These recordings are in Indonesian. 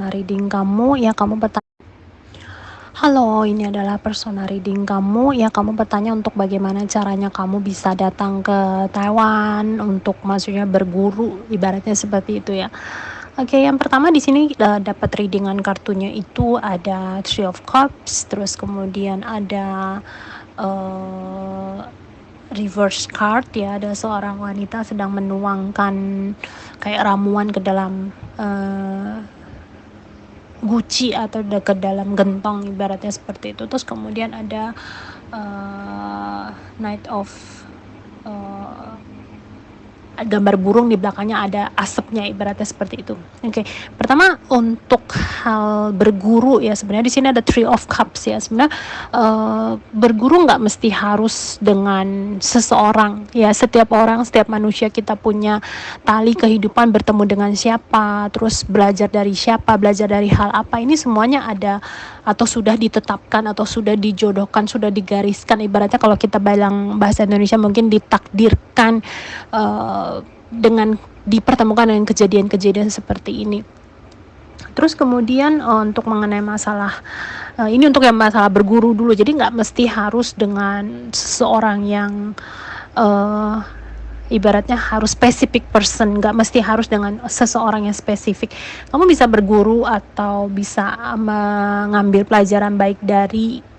reading kamu ya kamu bertanya. Halo, ini adalah persona reading kamu ya kamu bertanya untuk bagaimana caranya kamu bisa datang ke Taiwan untuk maksudnya berguru, ibaratnya seperti itu ya. Oke, yang pertama di sini dapat readingan kartunya itu ada Three of Cups, terus kemudian ada reverse card ya, ada seorang wanita sedang menuangkan kayak ramuan ke dalam guci atau ke dalam gentong, ibaratnya seperti itu. Terus kemudian ada Knight of gambar burung, di belakangnya ada asapnya, ibaratnya seperti itu. Oke. Pertama untuk hal berguru ya, sebenarnya di sini ada Three of Cups ya. Sebenarnya berguru nggak mesti harus dengan seseorang ya. Setiap orang, setiap manusia kita punya tali kehidupan, bertemu dengan siapa, terus belajar dari siapa, belajar dari hal apa, ini semuanya ada atau sudah ditetapkan atau sudah dijodohkan, sudah digariskan. Ibaratnya kalau kita bilang bahasa Indonesia mungkin ditakdirkan dengan dipertemukan dengan kejadian-kejadian seperti ini. Terus kemudian untuk mengenai masalah ini untuk yang masalah berguru dulu, jadi nggak mesti harus dengan seseorang yang ibaratnya harus specific person, nggak mesti harus dengan seseorang yang spesifik. Kamu bisa berguru atau bisa mengambil pelajaran baik dari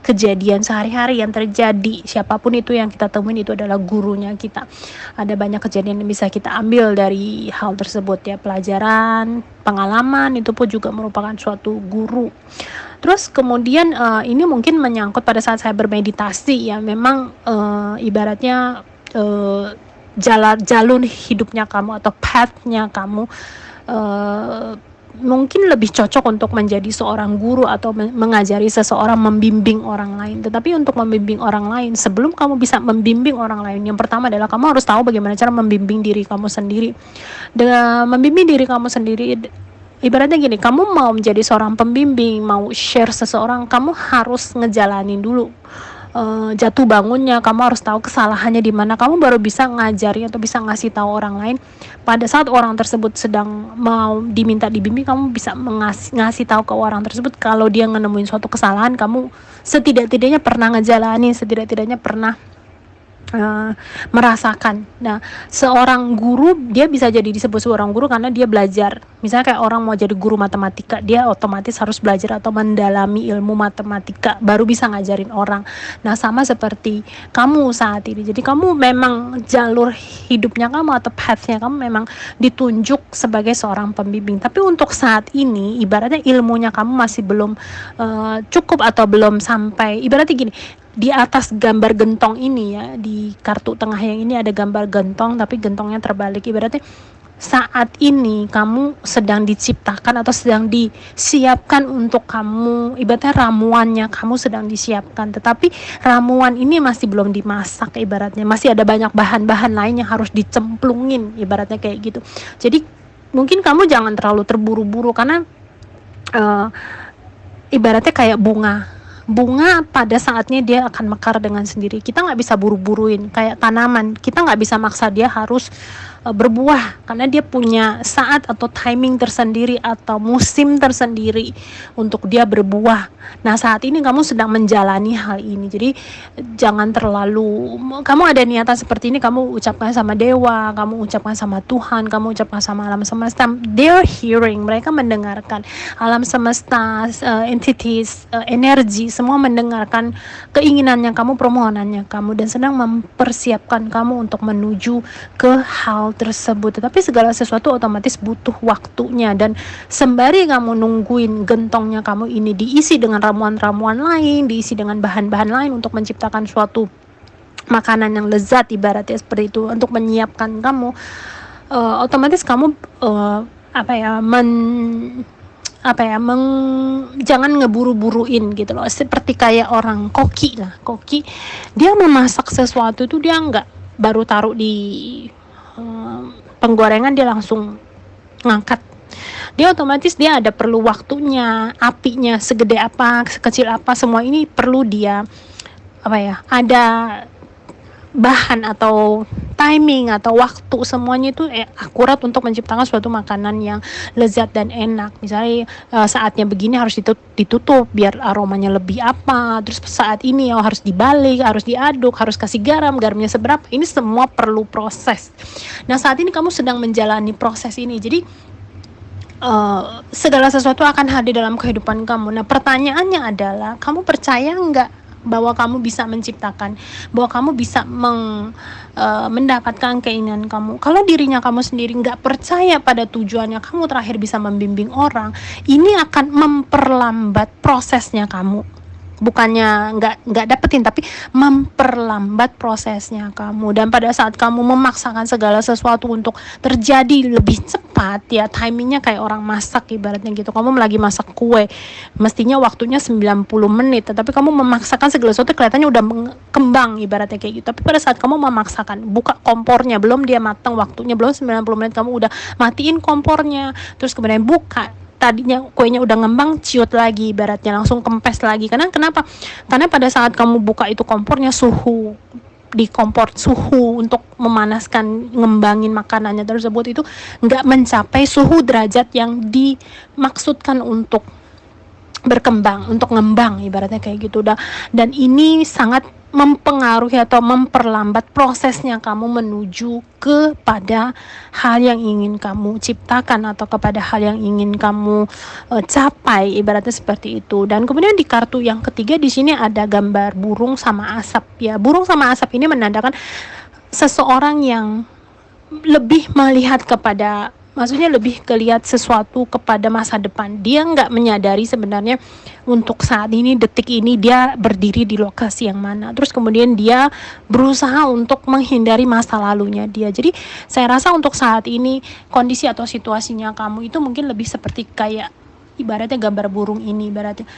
kejadian sehari-hari yang terjadi. Siapapun itu yang kita temuin itu adalah gurunya kita. Ada banyak kejadian yang bisa kita ambil dari hal tersebut ya, pelajaran, pengalaman itu pun juga merupakan suatu guru. Terus kemudian ini mungkin menyangkut pada saat saya bermeditasi ya, memang ibaratnya jalur hidupnya kamu atau path-nya kamu mungkin lebih cocok untuk menjadi seorang guru atau mengajari seseorang, membimbing orang lain. Tetapi untuk membimbing orang lain, sebelum kamu bisa membimbing orang lain, yang pertama adalah kamu harus tahu bagaimana cara membimbing diri kamu sendiri. Dengan membimbing diri kamu sendiri, ibaratnya gini, kamu mau menjadi seorang pembimbing, mau share seseorang, kamu harus ngejalanin dulu jatuh bangunnya, kamu harus tahu kesalahannya di mana, kamu baru bisa ngajari atau bisa ngasih tahu orang lain. Pada saat orang tersebut sedang mau diminta dibimbing, kamu bisa ngasih tahu ke orang tersebut kalau dia nemuin suatu kesalahan, kamu setidak-tidaknya pernah ngejalanin, setidak-tidaknya pernah merasakan. Nah, seorang guru dia bisa jadi disebut seorang guru karena dia belajar. Misalnya kayak orang mau jadi guru matematika, dia otomatis harus belajar atau mendalami ilmu matematika baru bisa ngajarin orang. Nah, sama seperti kamu saat ini. Jadi kamu memang jalur hidupnya kamu atau path-nya kamu memang ditunjuk sebagai seorang pembimbing. Tapi untuk saat ini ibaratnya ilmunya kamu masih belum cukup atau belum sampai. Ibaratnya gini, di atas gambar gentong ini ya, di kartu tengah yang ini ada gambar gentong tapi gentongnya terbalik. Ibaratnya saat ini kamu sedang diciptakan atau sedang disiapkan untuk kamu, ibaratnya ramuannya kamu sedang disiapkan, tetapi ramuan ini masih belum dimasak, ibaratnya masih ada banyak bahan-bahan lain yang harus dicemplungin, ibaratnya kayak gitu. Jadi mungkin kamu jangan terlalu terburu-buru karena ibaratnya kayak bunga pada saatnya dia akan mekar dengan sendiri. Kita nggak bisa buru-buruin, kayak tanaman, kita nggak bisa maksa dia harus berbuah karena dia punya saat atau timing tersendiri atau musim tersendiri untuk dia berbuah. Nah, saat ini kamu sedang menjalani hal ini, jadi jangan terlalu, kamu ada niatan seperti ini, kamu ucapkan sama dewa, kamu ucapkan sama Tuhan, kamu ucapkan sama alam semesta. They're hearing, mereka mendengarkan. Alam semesta, entities, energi, semua mendengarkan keinginannya kamu, permohonannya kamu, dan sedang mempersiapkan kamu untuk menuju ke hal tersebut. Tetapi segala sesuatu otomatis butuh waktunya, dan sembari kamu nungguin gentongnya kamu ini diisi dengan ramuan-ramuan lain, diisi dengan bahan-bahan lain untuk menciptakan suatu makanan yang lezat, ibaratnya seperti itu, untuk menyiapkan kamu, otomatis kamu jangan ngeburu-buruin gitu loh. Seperti kayak orang koki dia memasak sesuatu itu dia nggak baru taruh di penggorengan dia langsung ngangkat. Dia otomatis dia ada perlu waktunya, apinya segede apa, sekecil apa, semua ini perlu dia ada bahan atau timing atau waktu, semuanya itu akurat untuk menciptakan suatu makanan yang lezat dan enak. Misalnya saatnya begini harus ditutup biar aromanya lebih apa, terus saat ini harus dibalik, harus diaduk, harus kasih garamnya seberapa. Ini semua perlu proses. Nah, saat ini kamu sedang menjalani proses ini. Jadi segala sesuatu akan hadir dalam kehidupan kamu. Nah, pertanyaannya adalah, kamu percaya nggak bahwa kamu bisa menciptakan, bahwa kamu bisa mendapatkan keinginan kamu? Kalau dirinya kamu sendiri nggak percaya pada tujuannya kamu terakhir bisa membimbing orang, ini akan memperlambat prosesnya kamu. Bukannya nggak dapetin, tapi memperlambat prosesnya kamu. Dan pada saat kamu memaksakan segala sesuatu untuk terjadi lebih cepat, ya timingnya kayak orang masak ibaratnya gitu. Kamu lagi masak kue, mestinya waktunya 90 menit, tetapi kamu memaksakan segala sesuatu kelihatannya udah kembang ibaratnya kayak gitu. Tapi pada saat kamu memaksakan, buka kompornya, belum dia matang waktunya, belum 90 menit, kamu udah matiin kompornya, terus kemudian buka, tadinya kuenya udah ngembang, ciut lagi ibaratnya, langsung kempes lagi. Karena kenapa? Karena pada saat kamu buka itu kompornya, suhu di kompor, suhu untuk memanaskan ngembangin makanannya tersebut itu nggak mencapai suhu derajat yang dimaksudkan untuk berkembang, untuk ngembang ibaratnya kayak gitu. Dan ini sangat mempengaruhi atau memperlambat prosesnya kamu menuju kepada hal yang ingin kamu ciptakan atau kepada hal yang ingin kamu capai, ibaratnya seperti itu. Dan kemudian di kartu yang ketiga di sini ada gambar burung sama asap ya. Burung sama asap ini menandakan seseorang yang lebih melihat kepada, maksudnya lebih kelihat sesuatu kepada masa depan. Dia nggak menyadari sebenarnya untuk saat ini, detik ini dia berdiri di lokasi yang mana. Terus kemudian dia berusaha untuk menghindari masa lalunya dia. Jadi saya rasa untuk saat ini kondisi atau situasinya kamu itu mungkin lebih seperti kayak ibaratnya gambar burung ini, ibaratnya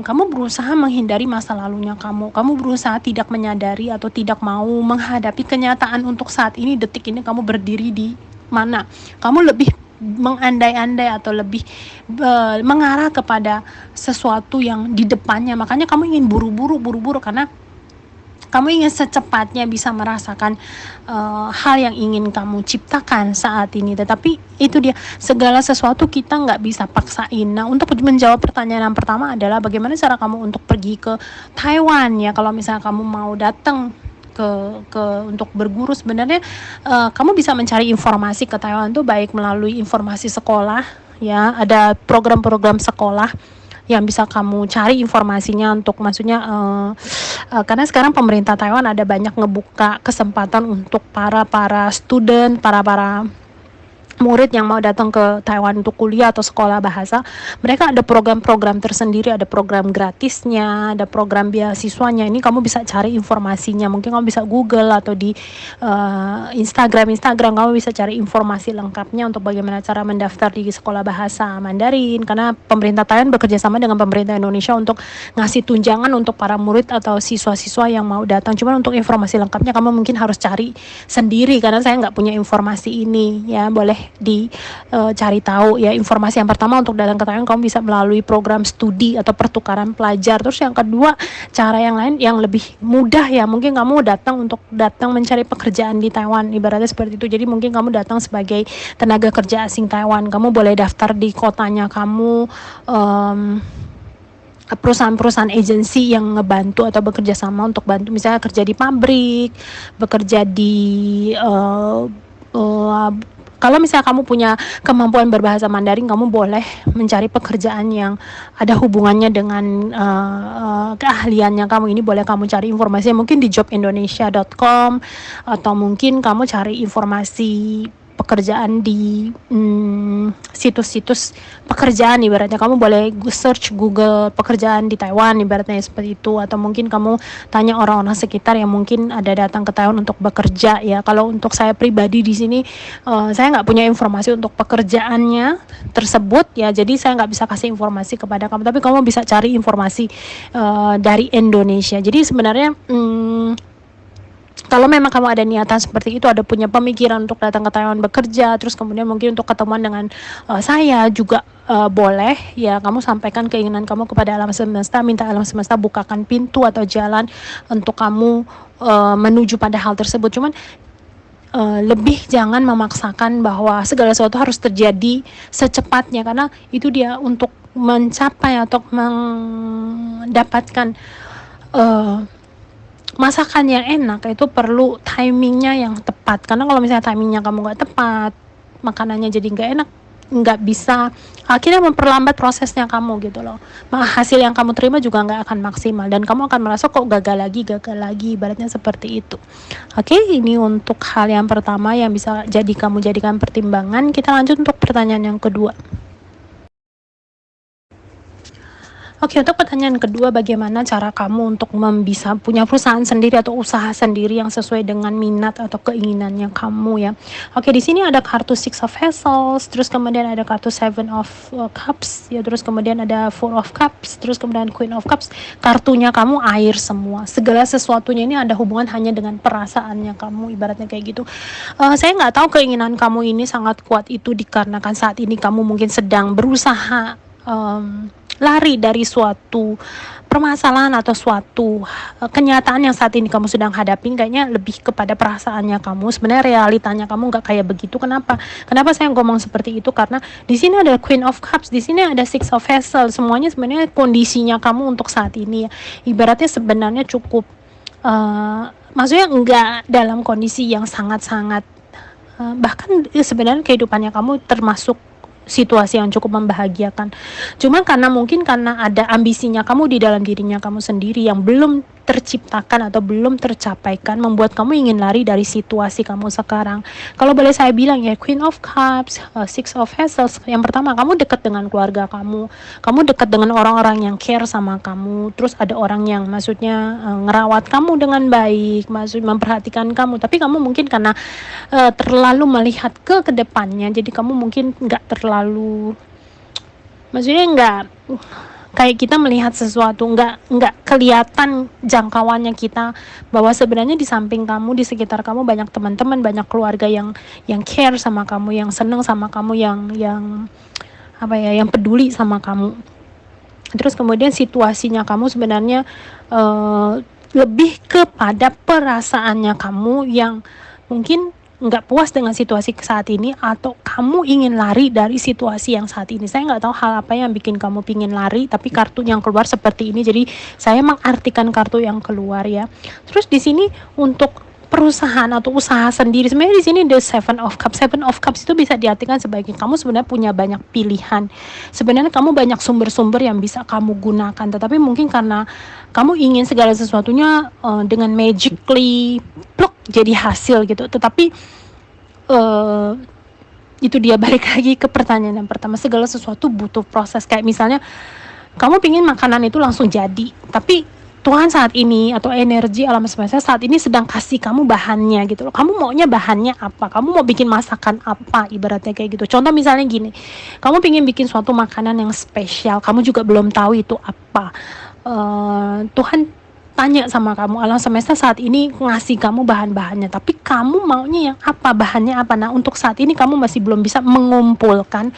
kamu berusaha menghindari masa lalunya kamu berusaha tidak menyadari atau tidak mau menghadapi kenyataan untuk saat ini, detik ini kamu berdiri di mana. Kamu lebih mengandai-andai atau lebih mengarah kepada sesuatu yang di depannya. Makanya kamu ingin buru-buru karena kamu ingin secepatnya bisa merasakan hal yang ingin kamu ciptakan saat ini. Tetapi itu dia, segala sesuatu kita nggak bisa paksain. Nah, untuk menjawab pertanyaan yang pertama adalah bagaimana cara kamu untuk pergi ke Taiwan ya. Kalau misalnya kamu mau datang ke untuk berguru, sebenarnya kamu bisa mencari informasi ke Taiwan tuh baik melalui informasi sekolah ya, ada program-program sekolah yang bisa kamu cari informasinya untuk, maksudnya karena sekarang pemerintah Taiwan ada banyak ngebuka kesempatan untuk para student, para murid yang mau datang ke Taiwan untuk kuliah atau sekolah bahasa. Mereka ada program-program tersendiri, ada program gratisnya, ada program beasiswanya. Ini kamu bisa cari informasinya, mungkin kamu bisa Google atau di Instagram kamu bisa cari informasi lengkapnya untuk bagaimana cara mendaftar di sekolah bahasa Mandarin. Karena pemerintah Taiwan bekerja sama dengan pemerintah Indonesia untuk ngasih tunjangan untuk para murid atau siswa-siswa yang mau datang. Cuman untuk informasi lengkapnya kamu mungkin harus cari sendiri, karena saya nggak punya informasi ini ya. Boleh dicari tahu ya. Informasi yang pertama untuk datang ke Taiwan kamu bisa melalui program studi atau pertukaran pelajar. Terus yang kedua, cara yang lain yang lebih mudah ya, mungkin kamu datang mencari pekerjaan di Taiwan, ibaratnya seperti itu. Jadi mungkin kamu datang sebagai tenaga kerja asing Taiwan, kamu boleh daftar di kotanya kamu, perusahaan-perusahaan agensi yang ngebantu atau bekerja sama untuk bantu, misalnya kerja di pabrik, bekerja di kalau misalnya kamu punya kemampuan berbahasa Mandarin, kamu boleh mencari pekerjaan yang ada hubungannya dengan keahliannya kamu. Ini boleh kamu cari informasinya mungkin di jobindonesia.com, atau mungkin kamu cari informasi pekerjaan di situs-situs pekerjaan, ibaratnya kamu boleh search Google pekerjaan di Taiwan, ibaratnya seperti itu. Atau mungkin kamu tanya orang-orang sekitar yang mungkin ada datang ke Taiwan untuk bekerja ya. Kalau untuk saya pribadi di sini saya nggak punya informasi untuk pekerjaannya tersebut ya, jadi saya nggak bisa kasih informasi kepada kamu, tapi kamu bisa cari informasi dari Indonesia. Jadi sebenarnya kalau memang kamu ada niatan seperti itu, ada punya pemikiran untuk datang ke Taiwan bekerja, terus kemudian mungkin untuk ketemuan dengan saya juga boleh ya, kamu sampaikan keinginan kamu kepada alam semesta, minta alam semesta bukakan pintu atau jalan untuk kamu menuju pada hal tersebut. Cuman lebih jangan memaksakan bahwa segala sesuatu harus terjadi secepatnya, karena itu dia untuk mencapai atau mendapatkan masakan yang enak itu perlu timingnya yang tepat. Karena kalau misalnya timingnya kamu nggak tepat, makanannya jadi nggak enak, nggak bisa, akhirnya memperlambat prosesnya kamu gitu loh. Hasil yang kamu terima juga nggak akan maksimal dan kamu akan merasa kok gagal lagi, ibaratnya seperti itu. Oke, ini untuk hal yang pertama yang bisa jadi kamu jadikan pertimbangan. Kita lanjut untuk pertanyaan yang kedua. Oke, untuk pertanyaan kedua, bagaimana cara kamu untuk bisa punya perusahaan sendiri atau usaha sendiri yang sesuai dengan minat atau keinginannya kamu ya. Oke, di sini ada kartu Six of Vessels, terus kemudian ada kartu Seven of Cups, ya, terus kemudian ada Four of Cups, terus kemudian Queen of Cups. Kartunya kamu air semua. Segala sesuatunya ini ada hubungan hanya dengan perasaannya kamu, ibaratnya kayak gitu. Saya nggak tahu keinginan kamu ini sangat kuat itu dikarenakan saat ini kamu mungkin sedang berusaha lari dari suatu permasalahan atau suatu kenyataan yang saat ini kamu sedang hadapin. Kayaknya lebih kepada perasaannya kamu. Sebenarnya realitanya kamu nggak kayak begitu. Kenapa saya ngomong seperti itu? Karena di sini ada Queen of Cups, di sini ada Six of Vessels. Semuanya sebenarnya kondisinya kamu untuk saat ini ya. Ibaratnya sebenarnya cukup maksudnya enggak dalam kondisi yang sangat-sangat bahkan sebenarnya kehidupannya kamu termasuk situasi yang cukup membahagiakan. Cuma karena mungkin karena ada ambisinya kamu di dalam dirinya kamu sendiri yang belum terciptakan atau belum tercapaikan, membuat kamu ingin lari dari situasi kamu sekarang. Kalau boleh saya bilang ya, Queen of Cups, Six of Vessels, yang pertama kamu dekat dengan keluarga kamu dekat dengan orang-orang yang care sama kamu, terus ada orang yang maksudnya ngerawat kamu dengan baik, maksud memperhatikan kamu, tapi kamu mungkin karena terlalu melihat ke depannya, jadi kamu mungkin nggak terlalu, maksudnya nggak kayak kita melihat sesuatu, nggak kelihatan jangkauannya kita, bahwa sebenarnya di samping kamu, di sekitar kamu banyak teman-teman, banyak keluarga yang care sama kamu, yang seneng sama kamu, yang yang peduli sama kamu. Terus kemudian situasinya kamu sebenarnya lebih kepada perasaannya kamu yang mungkin nggak puas dengan situasi saat ini, atau kamu ingin lari dari situasi yang saat ini. Saya nggak tahu hal apa yang bikin kamu pingin lari, tapi kartu yang keluar seperti ini, jadi saya mengartikan kartu yang keluar ya. Terus di sini untuk perusahaan atau usaha sendiri, sebenarnya di sini the Seven of Cups. Seven of Cups itu bisa diartikan sebagai kamu sebenarnya punya banyak pilihan. Sebenarnya kamu banyak sumber-sumber yang bisa kamu gunakan, tetapi mungkin karena kamu ingin segala sesuatunya dengan magically pluk jadi hasil gitu. Tetapi itu dia, balik lagi ke pertanyaan yang pertama, segala sesuatu butuh proses. Kayak misalnya kamu pingin makanan itu langsung jadi, tapi Tuhan saat ini atau energi alam semesta saat ini sedang kasih kamu bahannya gitu loh. Kamu maunya bahannya apa? Kamu mau bikin masakan apa? Ibaratnya kayak gitu. Contoh misalnya gini, kamu pingin bikin suatu makanan yang spesial, kamu juga belum tahu itu apa. Tuhan tanya sama kamu, alam semesta saat ini ngasih kamu bahan-bahannya, tapi kamu maunya yang apa, bahannya apa. Nah, untuk saat ini kamu masih belum bisa mengumpulkan,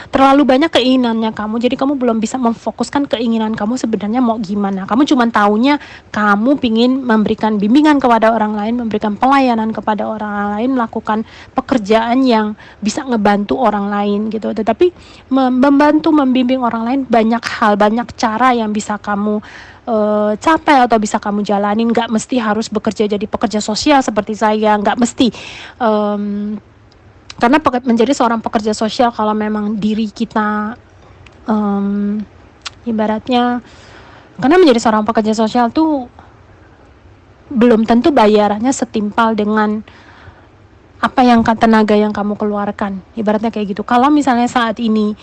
terlalu banyak keinginannya kamu, jadi kamu belum bisa memfokuskan keinginan kamu sebenarnya mau gimana. Kamu cuma taunya kamu pingin memberikan bimbingan kepada orang lain, memberikan pelayanan kepada orang lain, melakukan pekerjaan yang bisa ngebantu orang lain gitu. Tetapi membantu, membimbing orang lain, banyak hal, banyak cara yang bisa kamu capai atau bisa kamu jalanin. Nggak mesti harus bekerja jadi pekerja sosial seperti saya, nggak mesti karena menjadi seorang pekerja sosial, kalau memang diri kita ibaratnya, karena menjadi seorang pekerja sosial tuh belum tentu bayarannya setimpal dengan apa yang tenaga yang kamu keluarkan, ibaratnya kayak gitu. Kalau misalnya saat ini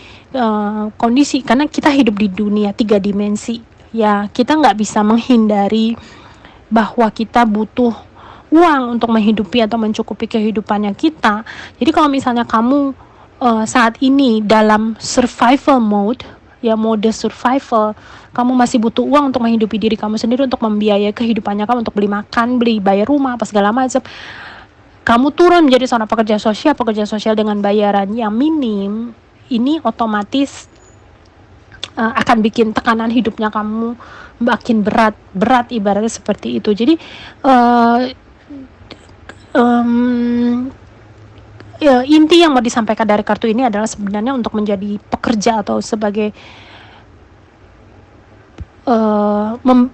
kondisi, karena kita hidup di dunia 3 dimensi ya, kita nggak bisa menghindari bahwa kita butuh uang untuk menghidupi atau mencukupi kehidupannya kita. Jadi kalau misalnya kamu saat ini dalam survival mode, ya mode survival, kamu masih butuh uang untuk menghidupi diri kamu sendiri, untuk membiayai kehidupannya kamu, untuk beli makan, beli bayar rumah, apa segala macam. Kamu turun menjadi seorang pekerja sosial dengan bayaran yang minim, ini otomatis akan bikin tekanan hidupnya kamu makin berat, ibaratnya seperti itu. Jadi inti yang mau disampaikan dari kartu ini adalah sebenarnya untuk menjadi pekerja atau sebagai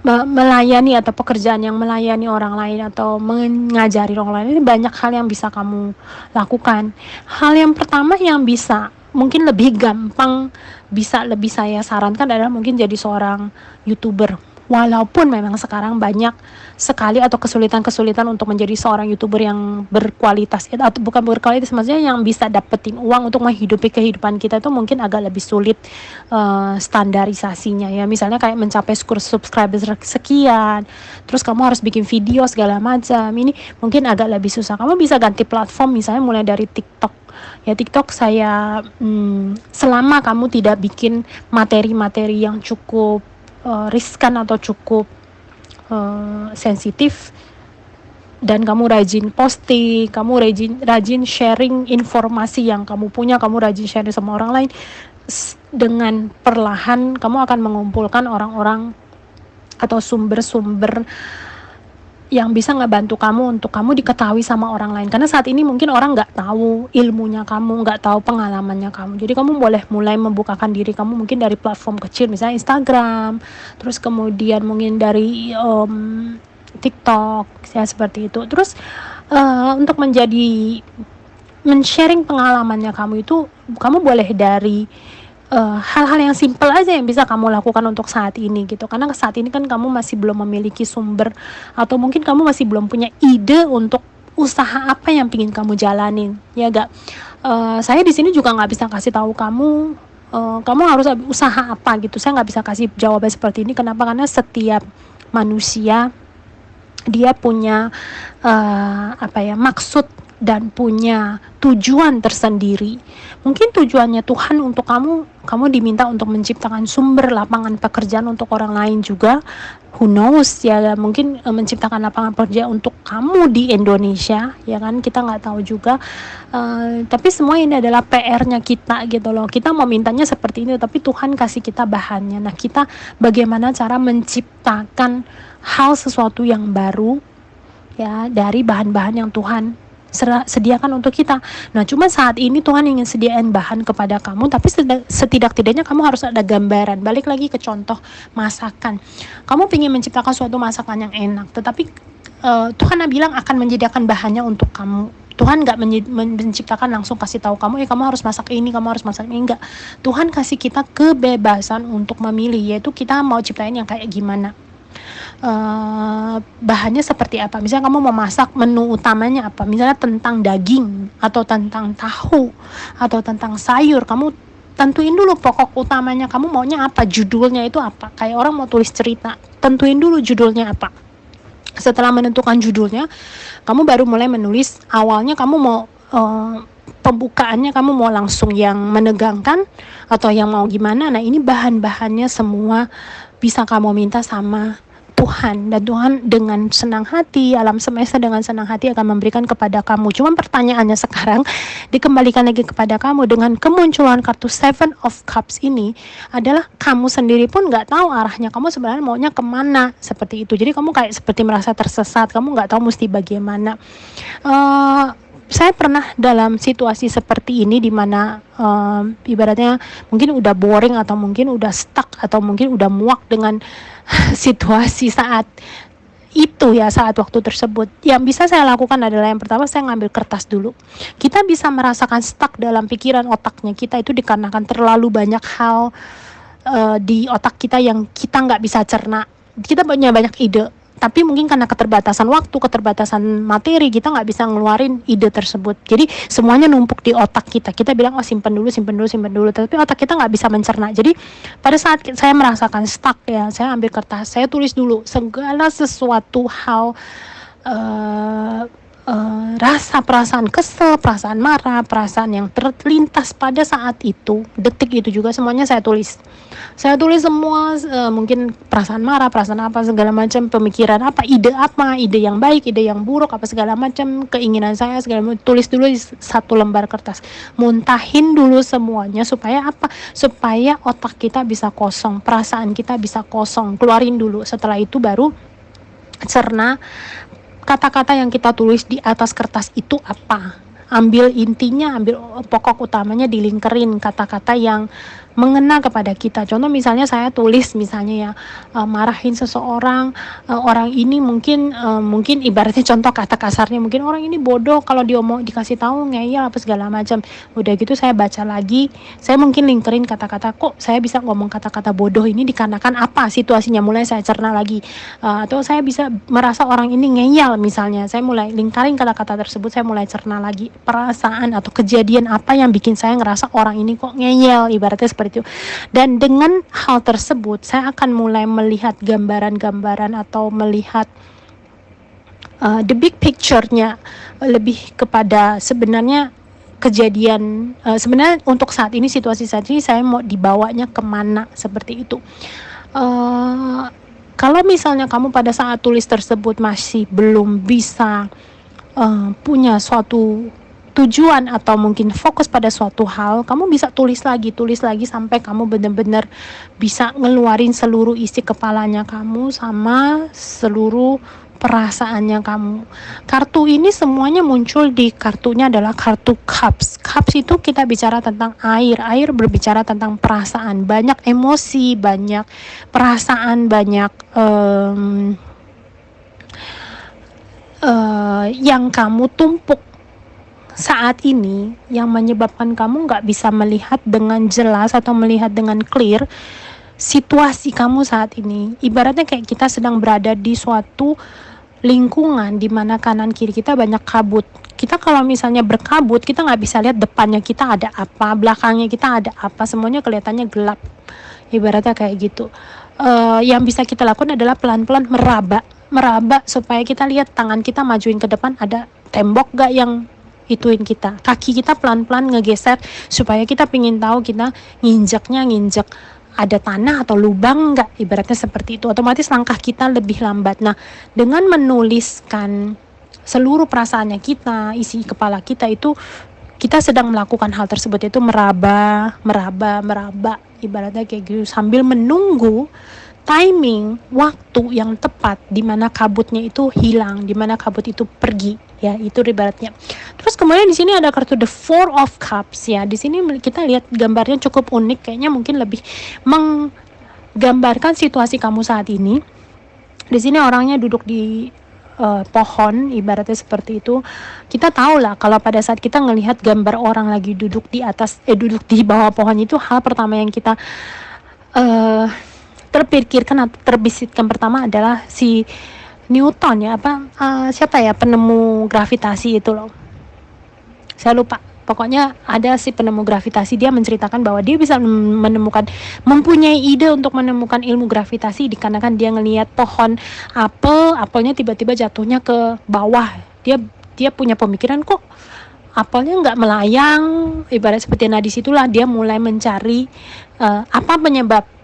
melayani atau pekerjaan yang melayani orang lain atau mengajari orang lain, ini banyak hal yang bisa kamu lakukan. Hal yang pertama yang bisa mungkin lebih gampang, bisa lebih saya sarankan adalah mungkin jadi seorang YouTuber. Walaupun memang sekarang banyak sekali atau kesulitan-kesulitan untuk menjadi seorang YouTuber yang berkualitas, atau bukan berkualitas, maksudnya yang bisa dapetin uang untuk menghidupi kehidupan kita itu mungkin agak lebih sulit standarisasinya ya. Misalnya kayak mencapai subscriber sekian, terus kamu harus bikin video segala macam, ini mungkin agak lebih susah. Kamu bisa ganti platform, misalnya mulai dari TikTok. Ya TikTok saya selama kamu tidak bikin materi-materi yang cukup riskan atau cukup sensitif, dan kamu rajin posting, kamu rajin sharing informasi yang kamu punya, kamu rajin sharing sama orang lain, dengan perlahan kamu akan mengumpulkan orang-orang atau sumber-sumber yang bisa ngebantu kamu untuk kamu diketahui sama orang lain. Karena saat ini mungkin orang nggak tahu ilmunya kamu, nggak tahu pengalamannya kamu. Jadi kamu boleh mulai membukakan diri kamu mungkin dari platform kecil, misalnya Instagram, terus kemudian mungkin dari TikTok, ya seperti itu. Terus untuk men-sharing pengalamannya kamu itu, kamu boleh dari hal-hal yang simple aja yang bisa kamu lakukan untuk saat ini gitu. Karena saat ini kan kamu masih belum memiliki sumber, atau mungkin kamu masih belum punya ide untuk usaha apa yang ingin kamu jalanin, ya gak? Saya di sini juga nggak bisa kasih tahu kamu kamu harus usaha apa gitu. Saya nggak bisa kasih jawaban seperti ini. Kenapa? Karena setiap manusia dia punya maksud dan punya tujuan tersendiri. Mungkin tujuannya Tuhan untuk kamu diminta untuk menciptakan sumber lapangan pekerjaan untuk orang lain juga. Who knows ya, mungkin menciptakan lapangan pekerjaan untuk kamu di Indonesia, ya kan, kita nggak tahu juga. Tapi semua ini adalah PR-nya kita gitu loh. Kita mau mintanya seperti ini, tapi Tuhan kasih kita bahannya. Nah, kita bagaimana cara menciptakan sesuatu yang baru ya dari bahan-bahan yang Tuhan sediakan untuk kita. Nah, cuma saat ini Tuhan ingin sediain bahan kepada kamu, tapi setidak-tidaknya kamu harus ada gambaran. Balik lagi ke contoh masakan. Kamu ingin menciptakan suatu masakan yang enak, tetapi Tuhan bilang akan menyediakan bahannya untuk kamu. Tuhan nggak menciptakan langsung kasih tahu kamu, kamu harus masak ini, kamu harus masak ini. Enggak. Tuhan kasih kita kebebasan untuk memilih, yaitu kita mau ciptain yang kayak gimana. Bahannya seperti apa. Misalnya kamu mau masak, menu utamanya apa, misalnya tentang daging atau tentang tahu atau tentang sayur, kamu tentuin dulu pokok utamanya kamu maunya apa, judulnya itu apa. Kayak orang mau tulis cerita, tentuin dulu judulnya apa. Setelah menentukan judulnya, kamu baru mulai menulis. Awalnya kamu mau pembukaannya kamu mau langsung yang menegangkan atau yang mau gimana. Nah, ini bahan-bahannya semua bisa kamu minta sama Tuhan, dan Tuhan dengan senang hati, alam semesta dengan senang hati akan memberikan kepada kamu. Cuma pertanyaannya sekarang dikembalikan lagi kepada kamu. Dengan kemunculan kartu Seven of Cups ini adalah kamu sendiri pun nggak tahu arahnya kamu sebenarnya maunya kemana, seperti itu. Jadi kamu kayak seperti merasa tersesat, kamu nggak tahu mesti bagaimana. Saya pernah dalam situasi seperti ini, di mana ibaratnya mungkin udah boring atau mungkin udah stuck atau mungkin udah muak dengan situasi saat itu ya, saat waktu tersebut. Yang bisa saya lakukan adalah yang pertama, saya ngambil kertas dulu. Kita bisa merasakan stuck dalam pikiran otaknya kita itu dikarenakan terlalu banyak hal di otak kita yang kita nggak bisa cerna. Kita punya banyak ide, tapi mungkin karena keterbatasan waktu, keterbatasan materi, kita nggak bisa ngeluarin ide tersebut. Jadi semuanya numpuk di otak kita. Kita bilang, oh simpen dulu. Tapi otak kita nggak bisa mencerna. Jadi pada saat saya merasakan stuck ya, saya ambil kertas, saya tulis dulu segala sesuatu hal, rasa, perasaan kesel, perasaan marah, perasaan yang terlintas pada saat itu, detik itu juga, semuanya saya tulis. Saya tulis semua, mungkin perasaan marah, perasaan apa, segala macam, pemikiran apa, ide yang baik, ide yang buruk, apa segala macam, keinginan saya, segala macam, tulis dulu di satu lembar kertas. Muntahin dulu semuanya, supaya apa? Supaya otak kita bisa kosong, perasaan kita bisa kosong, keluarin dulu. Setelah itu baru cerna kata-kata yang kita tulis di atas kertas itu apa. ambil intinya, ambil pokok utamanya, dilingkerin kata-kata yang mengena kepada kita. Contoh misalnya saya tulis misalnya ya, marahin seseorang, orang ini mungkin ibaratnya contoh kata kasarnya, mungkin orang ini bodoh, kalau dikasih tahu ngeyel apa segala macam. Udah gitu saya baca lagi, saya mungkin lingkerin kata-kata, kok saya bisa ngomong kata-kata bodoh ini dikarenakan apa situasinya, mulai saya cerna lagi. Atau saya bisa merasa orang ini ngeyel misalnya, saya mulai lingkarin kata-kata tersebut, saya mulai cerna lagi perasaan atau kejadian apa yang bikin saya ngerasa orang ini kok ngeyel, ibaratnya seperti itu. Dan dengan hal tersebut saya akan mulai melihat gambaran-gambaran atau melihat the big picture-nya, lebih kepada sebenarnya kejadian, sebenarnya untuk saat ini, situasi saat ini saya mau dibawanya kemana, seperti itu. Kalau misalnya kamu pada saat tulis tersebut masih belum bisa punya suatu tujuan atau mungkin fokus pada suatu hal, kamu bisa tulis lagi sampai kamu benar-benar bisa ngeluarin seluruh isi kepalanya kamu sama seluruh perasaannya kamu. Kartu ini semuanya muncul di kartunya adalah kartu cups. Cups itu kita bicara tentang air. Air berbicara tentang perasaan, banyak emosi, banyak perasaan, banyak yang kamu tumpuk saat ini, yang menyebabkan kamu nggak bisa melihat dengan jelas atau melihat dengan clear situasi kamu saat ini. Ibaratnya kayak kita sedang berada di suatu lingkungan di mana kanan kiri kita banyak kabut. Kita kalau misalnya berkabut, kita nggak bisa lihat depannya kita ada apa, belakangnya kita ada apa, semuanya kelihatannya gelap. Ibaratnya kayak gitu. Yang bisa kita lakukan adalah pelan-pelan meraba supaya kita lihat tangan kita majuin ke depan, ada tembok gak yang ituin kita, kaki kita pelan-pelan ngegeser supaya kita pingin tahu kita nginjek ada tanah atau lubang nggak, ibaratnya seperti itu. Otomatis langkah kita lebih lambat. Nah, dengan menuliskan seluruh perasaannya kita, isi kepala kita itu, kita sedang melakukan hal tersebut, itu meraba, ibaratnya kayak gitu, sambil menunggu timing, waktu yang tepat di mana kabutnya itu hilang, di mana kabut itu pergi, ya, itu ibaratnya. Terus kemudian di sini ada kartu The Four of Cups, ya. Di sini kita lihat gambarnya cukup unik, kayaknya mungkin lebih menggambarkan situasi kamu saat ini. Di sini orangnya duduk di pohon, ibaratnya seperti itu. Kita tahu lah kalau pada saat kita ngelihat gambar orang lagi duduk di atas, duduk di bawah pohon, itu hal pertama yang kita terpikirkan atau terbisitkan pertama adalah si Newton, ya, siapa ya penemu gravitasi itu loh, saya lupa, pokoknya ada si penemu gravitasi, dia menceritakan bahwa dia bisa mempunyai ide untuk menemukan ilmu gravitasi dikarenakan dia ngelihat pohon apelnya tiba-tiba jatuhnya ke bawah. Dia punya pemikiran, kok apelnya nggak melayang, ibarat seperti. Nah, disitulah dia mulai mencari apa penyebab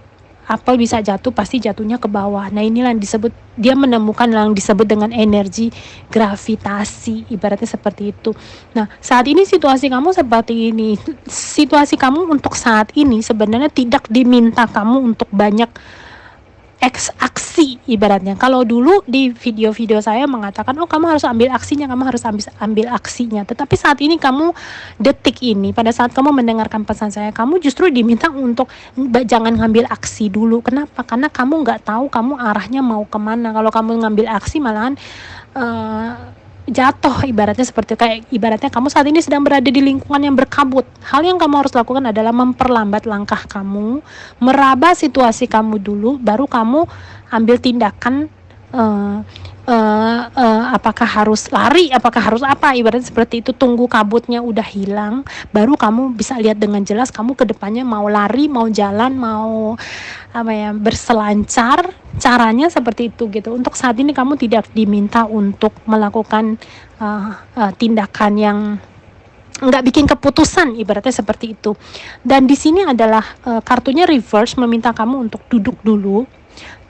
apel bisa jatuh, pasti jatuhnya ke bawah. Nah, inilah yang disebut, dia menemukan yang disebut dengan energi gravitasi, ibaratnya seperti itu. Nah, saat ini situasi kamu seperti ini. Situasi kamu untuk saat ini sebenarnya tidak diminta kamu untuk banyak aksi, ibaratnya. Kalau dulu di video-video saya mengatakan, oh kamu harus ambil aksinya, ambil aksinya. Tetapi saat ini kamu, detik ini, pada saat kamu mendengarkan pesan saya, kamu justru diminta untuk jangan ngambil aksi dulu. Kenapa? Karena kamu nggak tahu kamu arahnya mau kemana. Kalau kamu ngambil aksi malahan jatuh, ibaratnya seperti, kayak ibaratnya kamu saat ini sedang berada di lingkungan yang berkabut. Hal yang kamu harus lakukan adalah memperlambat langkah kamu, meraba situasi kamu dulu, baru kamu ambil tindakan, apakah harus lari, apakah harus apa, ibaratnya seperti itu. Tunggu kabutnya udah hilang, baru kamu bisa lihat dengan jelas kamu ke depannya mau lari, mau jalan, mau berselancar, caranya seperti itu gitu. Untuk saat ini kamu tidak diminta untuk melakukan tindakan yang nggak bikin keputusan, ibaratnya seperti itu. Dan di sini adalah kartunya reverse, meminta kamu untuk duduk dulu.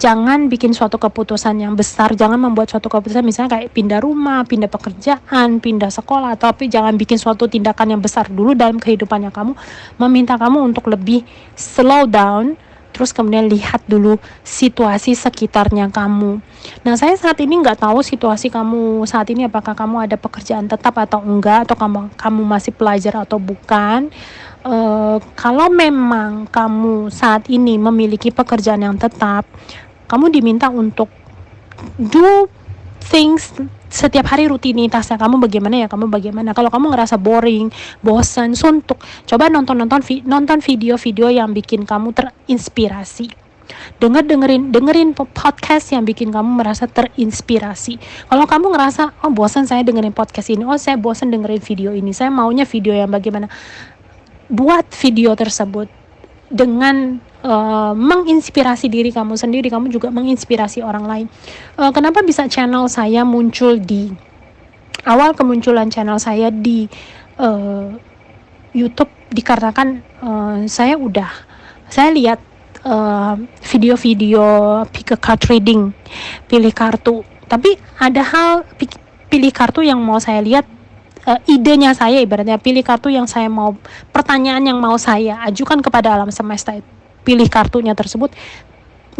Jangan bikin suatu keputusan yang besar, jangan membuat suatu keputusan misalnya kayak pindah rumah, pindah pekerjaan, pindah sekolah, tapi jangan bikin suatu tindakan yang besar dulu dalam kehidupannya kamu. Meminta kamu untuk lebih slow down, terus kemudian lihat dulu situasi sekitarnya kamu. Nah, saya saat ini nggak tahu situasi kamu saat ini, apakah kamu ada pekerjaan tetap atau enggak, atau kamu masih pelajar atau bukan. Kalau memang kamu saat ini memiliki pekerjaan yang tetap, kamu diminta untuk do things setiap hari, rutinitasnya kamu bagaimana. Kalau kamu ngerasa boring, bosan, suntuk, coba nonton video-video yang bikin kamu terinspirasi. Dengerin podcast yang bikin kamu merasa terinspirasi. Kalau kamu ngerasa, oh bosan saya dengerin podcast ini, oh saya bosan dengerin video ini, saya maunya video yang bagaimana, buat video tersebut dengan menginspirasi diri kamu sendiri, kamu juga menginspirasi orang lain. Kenapa bisa channel saya muncul di awal kemunculan channel saya di YouTube, dikarenakan saya lihat video-video pick a card reading, pilih kartu. Tapi ada hal pilih kartu yang mau saya lihat, idenya saya, ibaratnya pilih kartu yang saya mau, pertanyaan yang mau saya ajukan kepada alam semesta, pilih kartunya tersebut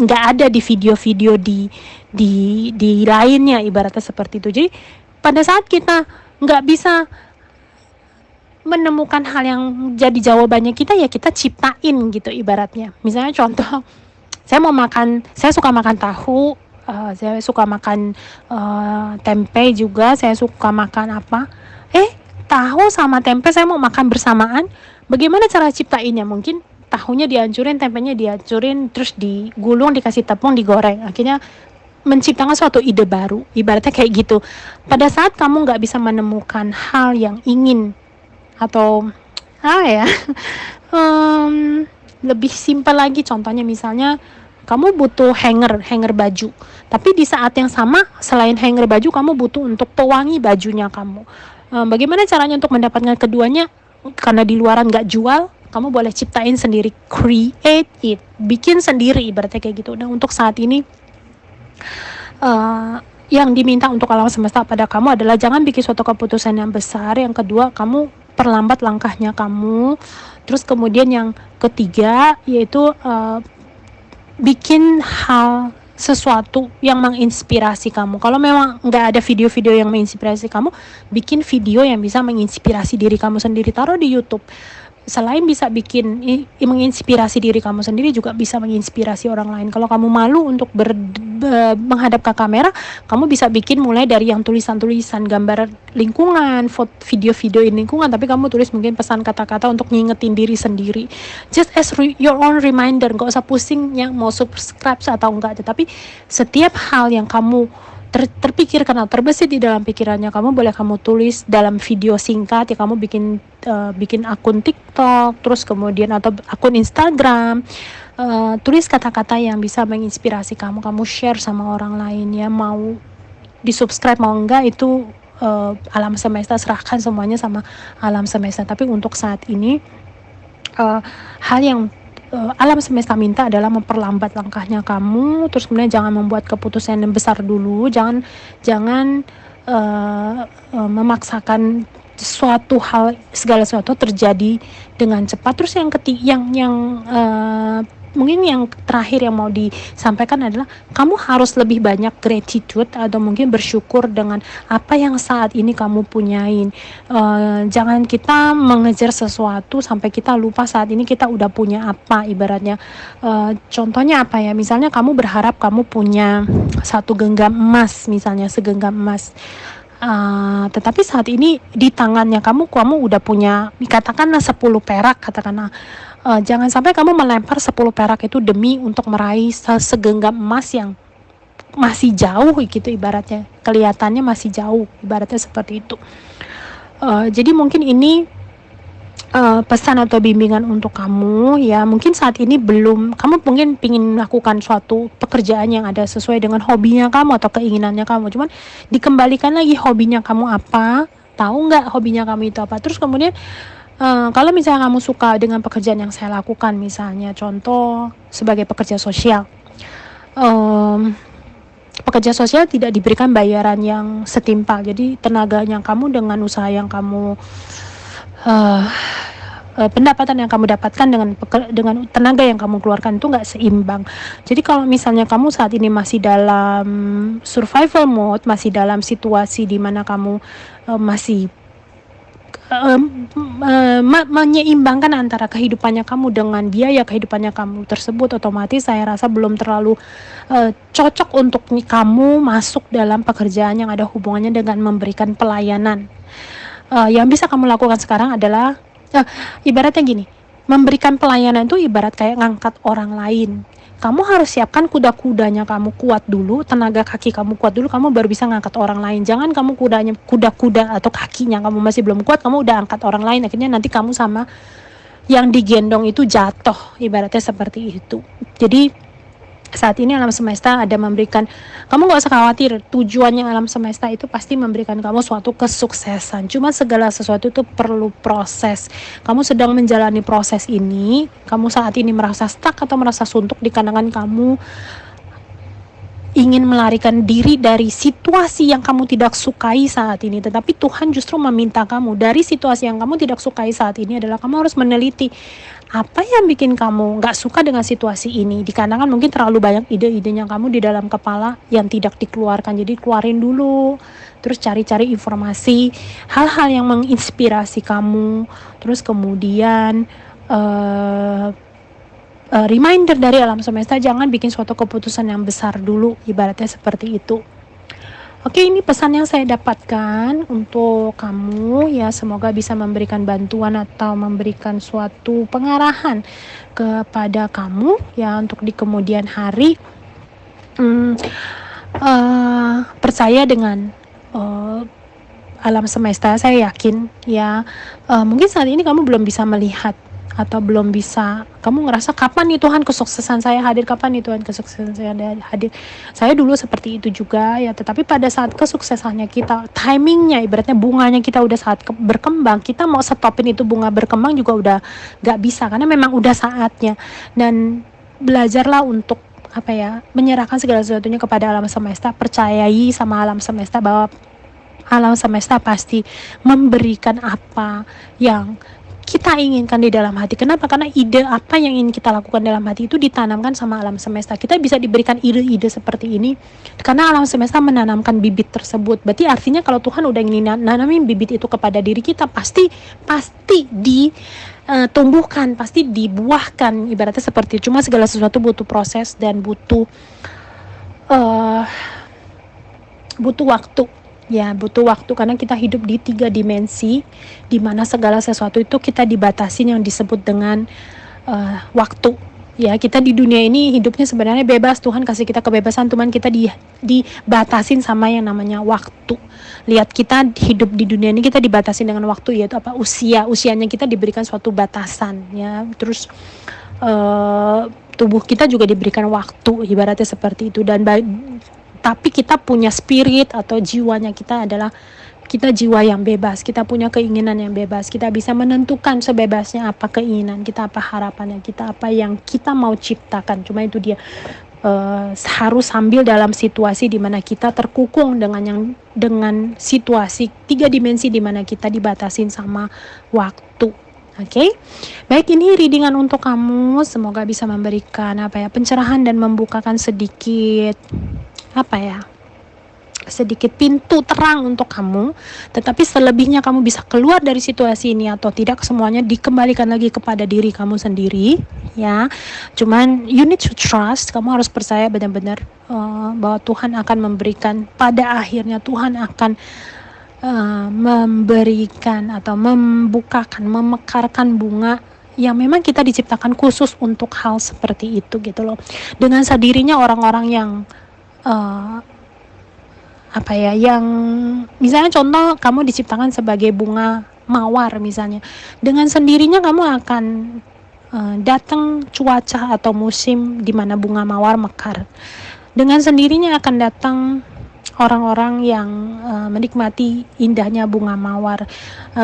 nggak ada di video-video di lainnya, ibaratnya seperti itu. Jadi pada saat kita nggak bisa menemukan hal yang jadi jawabannya kita, ya kita ciptain gitu ibaratnya. Misalnya contoh, saya suka makan tahu, saya suka makan tempe juga, saya suka makan apa, tahu sama tempe saya mau makan bersamaan. Bagaimana cara ciptainnya? Mungkin tahunya dihancurin, tempenya dihancurin, terus digulung, dikasih tepung, digoreng, akhirnya menciptakan suatu ide baru, ibaratnya kayak gitu. Pada saat kamu nggak bisa menemukan hal yang ingin, atau lebih simpel lagi, contohnya misalnya kamu butuh hanger baju, tapi di saat yang sama selain hanger baju, kamu butuh untuk pewangi bajunya kamu. Bagaimana caranya untuk mendapatkan keduanya? Karena di luaran nggak jual, kamu boleh ciptain sendiri, create it, bikin sendiri, ibaratnya kayak gitu. Nah, untuk saat ini yang diminta untuk alam semesta pada kamu adalah jangan bikin suatu keputusan yang besar. Yang kedua, kamu perlambat langkahnya kamu. Terus kemudian yang ketiga yaitu bikin hal sesuatu yang menginspirasi kamu. Kalau memang nggak ada video-video yang menginspirasi kamu, bikin video yang bisa menginspirasi diri kamu sendiri, taruh di YouTube. Selain bisa menginspirasi diri kamu sendiri, juga bisa menginspirasi orang lain. Kalau kamu malu untuk menghadap ke kamera, kamu bisa bikin mulai dari yang tulisan-tulisan, gambar lingkungan, video-video lingkungan, tapi kamu tulis mungkin pesan kata-kata untuk ngingetin diri sendiri. Just as your own reminder, gak usah pusing yang mau subscribe atau enggak, tetapi setiap hal yang kamu terpikirkan atau terbesit di dalam pikirannya, kamu tulis dalam video singkat, ya kamu bikin akun TikTok, terus kemudian atau akun Instagram, tulis kata-kata yang bisa menginspirasi kamu share sama orang lain, ya mau di subscribe mau enggak itu alam semesta, serahkan semuanya sama alam semesta. Tapi untuk saat ini hal yang alam semesta minta adalah memperlambat langkahnya kamu, terus kemudian jangan membuat keputusan yang besar dulu, jangan memaksakan segala sesuatu terjadi dengan cepat. Terus yang ketiga, mungkin yang terakhir yang mau disampaikan adalah kamu harus lebih banyak gratitude atau mungkin bersyukur dengan apa yang saat ini kamu punyain. Jangan kita mengejar sesuatu sampai kita lupa saat ini kita udah punya apa, ibaratnya. Contohnya apa ya, misalnya kamu berharap kamu punya satu genggam emas, misalnya segenggam emas. Tetapi saat ini di tangannya kamu udah punya katakanlah 10 perak, katakanlah. Jangan sampai kamu melempar 10 perak itu demi untuk meraih segenggam emas yang masih jauh gitu, ibaratnya kelihatannya masih jauh, ibaratnya seperti itu. Jadi mungkin ini pesan atau bimbingan untuk kamu, ya. Mungkin saat ini kamu mungkin ingin melakukan suatu pekerjaan yang ada sesuai dengan hobinya kamu atau keinginannya kamu, cuman dikembalikan lagi, hobinya kamu apa, tahu nggak hobinya kamu itu apa. Terus kemudian kalau misalnya kamu suka dengan pekerjaan yang saya lakukan, misalnya contoh sebagai pekerja sosial, pekerja sosial tidak diberikan bayaran yang setimpal. Jadi tenaganya kamu dengan usaha yang kamu pendapatan yang kamu dapatkan dengan tenaga yang kamu keluarkan itu nggak seimbang. Jadi kalau misalnya kamu saat ini masih dalam survival mode, masih dalam situasi di mana kamu masih menyeimbangkan antara kehidupannya kamu dengan biaya kehidupannya kamu tersebut, otomatis saya rasa belum terlalu cocok untuk kamu masuk dalam pekerjaan yang ada hubungannya dengan memberikan pelayanan. Yang bisa kamu lakukan sekarang adalah ibaratnya gini, memberikan pelayanan itu ibarat kayak ngangkat orang lain. Kamu harus siapkan kuda-kudanya kamu kuat dulu, tenaga kaki kamu kuat dulu, kamu baru bisa ngangkat orang lain. Jangan kamu kuda-kuda atau kakinya kamu masih belum kuat, kamu udah angkat orang lain, akhirnya nanti kamu sama yang digendong itu jatuh, ibaratnya seperti itu. Jadi saat ini alam semesta ada memberikan, kamu gak usah khawatir, tujuannya alam semesta itu pasti memberikan kamu suatu kesuksesan. Cuma segala sesuatu itu perlu proses. Kamu sedang menjalani proses ini, kamu saat ini merasa stuck atau merasa suntuk dikarenakan kamu ingin melarikan diri dari situasi yang kamu tidak sukai saat ini, tetapi Tuhan justru meminta kamu dari situasi yang kamu tidak sukai saat ini adalah kamu harus meneliti apa yang bikin kamu gak suka dengan situasi ini, dikarenakan mungkin terlalu banyak ide-idenya kamu di dalam kepala yang tidak dikeluarkan. Jadi keluarin dulu, terus cari-cari informasi, hal-hal yang menginspirasi kamu, terus kemudian reminder dari alam semesta, jangan bikin suatu keputusan yang besar dulu, ibaratnya seperti itu. Oke, ini pesan yang saya dapatkan untuk kamu ya, semoga bisa memberikan bantuan atau memberikan suatu pengarahan kepada kamu ya untuk di kemudian hari. Percaya dengan alam semesta, saya yakin ya, mungkin saat ini kamu belum bisa melihat atau belum bisa, kamu ngerasa kapan nih Tuhan kesuksesan saya hadir, kapan nih Tuhan kesuksesan saya hadir. Saya dulu seperti itu juga ya, tetapi pada saat kesuksesannya kita, timingnya ibaratnya bunganya kita udah saat berkembang, kita mau stopin itu bunga berkembang juga udah gak bisa, karena memang udah saatnya. Dan belajarlah untuk menyerahkan segala sesuatunya kepada alam semesta, percayai sama alam semesta bahwa alam semesta pasti memberikan apa yang kita inginkan di dalam hati. Kenapa? Karena ide apa yang ingin kita lakukan dalam hati itu ditanamkan sama alam semesta. Kita bisa diberikan ide-ide seperti ini karena alam semesta menanamkan bibit tersebut. Berarti artinya kalau Tuhan udah ingin nanamin bibit itu kepada diri kita, pasti ditumbuhkan, pasti dibuahkan, ibaratnya seperti itu. Cuma segala sesuatu butuh proses dan butuh waktu. Ya, butuh waktu karena kita hidup di 3 dimensi di mana segala sesuatu itu kita dibatasin yang disebut dengan waktu. Ya, kita di dunia ini hidupnya sebenarnya bebas, Tuhan kasih kita kebebasan, cuman kita dibatasin sama yang namanya waktu. Lihat, kita hidup di dunia ini kita dibatasin dengan waktu, yaitu usianya kita diberikan suatu batasan ya. Terus tubuh kita juga diberikan waktu, ibaratnya seperti itu. Dan tapi kita punya spirit atau jiwanya kita adalah kita jiwa yang bebas, kita punya keinginan yang bebas, kita bisa menentukan sebebasnya apa keinginan kita, apa harapannya kita, apa yang kita mau ciptakan. Cuma itu dia, harus sambil dalam situasi di mana kita terkukung dengan situasi 3 dimensi di mana kita dibatasin sama waktu. Oke, baik, ini readingan untuk kamu, semoga bisa memberikan pencerahan dan membukakan sedikit sedikit pintu terang untuk kamu. Tetapi selebihnya kamu bisa keluar dari situasi ini atau tidak, semuanya dikembalikan lagi kepada diri kamu sendiri ya. Cuman you need to trust, kamu harus percaya benar-benar bahwa Tuhan akan memberikan, pada akhirnya Tuhan akan memberikan atau membukakan, memekarkan bunga yang memang kita diciptakan khusus untuk hal seperti itu gitu loh. Dengan sendirinya orang-orang yang yang misalnya contoh, kamu diciptakan sebagai bunga mawar misalnya, dengan sendirinya kamu akan datang cuaca atau musim di mana bunga mawar mekar. Dengan sendirinya akan datang orang-orang yang menikmati indahnya bunga mawar.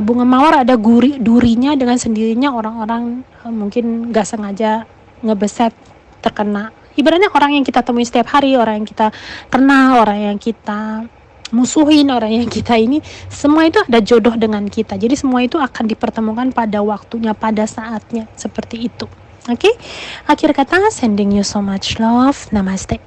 Bunga mawar ada durinya, dengan sendirinya orang-orang mungkin gak sengaja ngebeset, terkena. Ibaratnya orang yang kita temui setiap hari, orang yang kita kenal, orang yang kita musuhin orang yang kita ini, semua itu ada jodoh dengan kita. Jadi semua itu akan dipertemukan pada waktunya, pada saatnya, seperti itu. Oke, akhir kata, sending you so much love. Namaste.